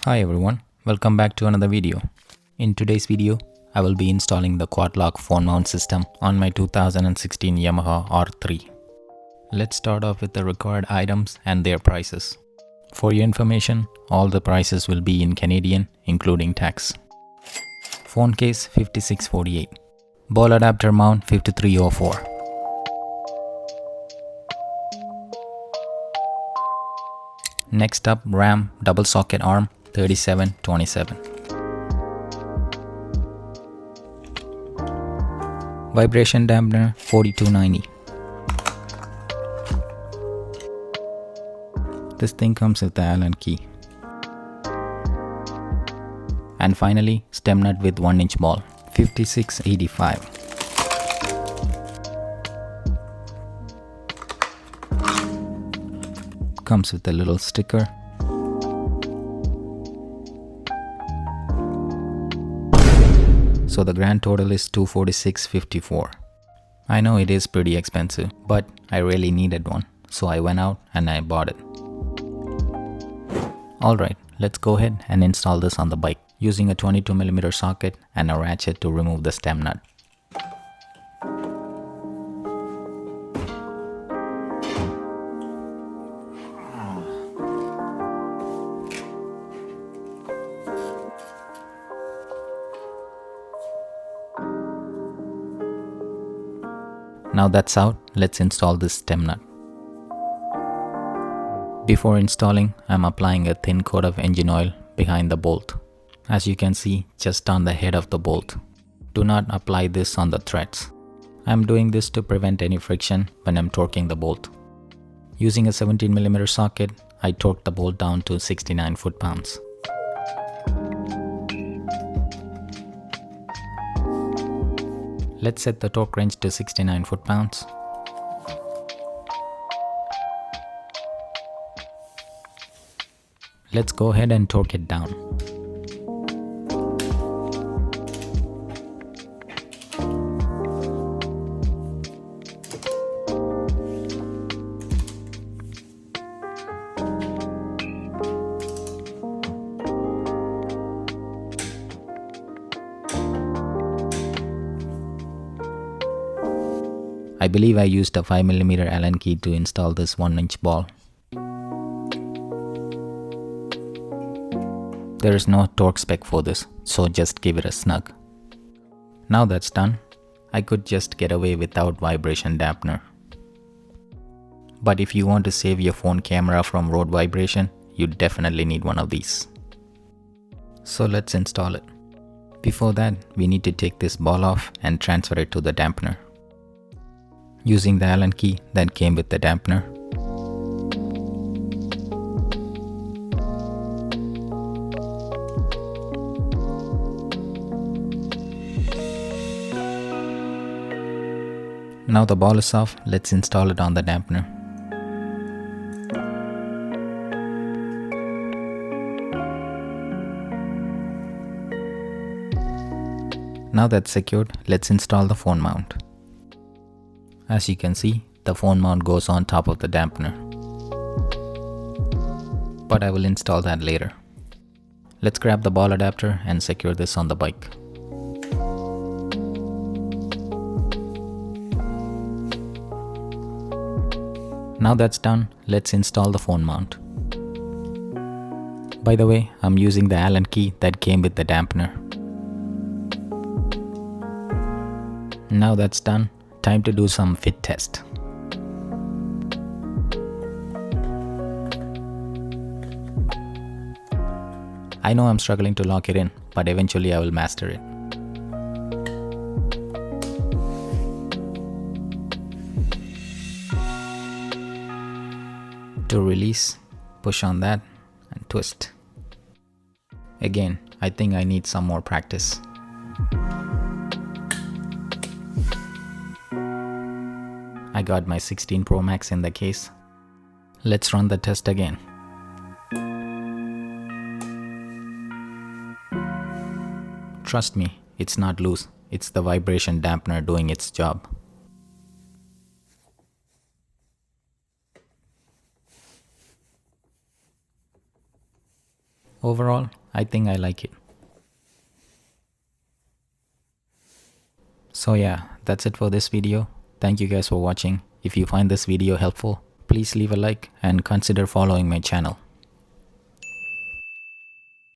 Hi everyone, welcome back to another video. In today's video, I will be installing the quad lock phone mount system on my 2016 Yamaha R3. Let's start off with the required items and their prices. For your information, all the prices will be in Canadian, including tax. Phone case 5648. Ball adapter mount 5304. Next up, RAM double socket arm 3727. Vibration dampener 4290. This thing comes with the Allen key. And finally, stem nut with 1-inch ball 5685. Comes with a little sticker. So the grand total is $246.54. I know it is pretty expensive, but I really needed one, so I went out and I bought it. Alright, let's go ahead and install this on the bike using a 22mm socket and a ratchet to remove the stem nut. Now that's out, let's install this stem nut. Before installing, I'm applying a thin coat of engine oil behind the bolt. As you can see, just on the head of the bolt. Do not apply this on the threads. I'm doing this to prevent any friction when I'm torquing the bolt. Using a 17mm socket, I torqued the bolt down to 69 foot-pounds. Let's set the torque wrench to 69 foot-pounds. Let's go ahead and torque it down. I believe I used a 5mm Allen key to install this 1-inch ball. There is no torque spec for this, so just give it a snug. Now that's done, I could just get away without vibration dampener. But if you want to save your phone camera from road vibration, you definitely need one of these. So let's install it. Before that, we need to take this ball off and transfer it to the dampener. Using the Allen key that came with the dampener. Now the ball is off, let's install it on the dampener. Now that's secured, let's install the phone mount. As you can see, the phone mount goes on top of the dampener. But I will install that later. Let's grab the ball adapter and secure this on the bike. Now that's done, let's install the phone mount. By the way, I'm using the Allen key that came with the dampener. Now that's done, time to do some fit test. I know I'm struggling to lock it in, but eventually I will master it. To release, push on that and twist. Again, I think I need some more practice. I got my 16 Pro Max in the case. Let's run the test again. Trust me, it's not loose, it's the vibration dampener doing its job. Overall, I think I like it. So yeah, that's it for this video. Thank you guys for watching. If you find this video helpful, please leave a like and consider following my channel.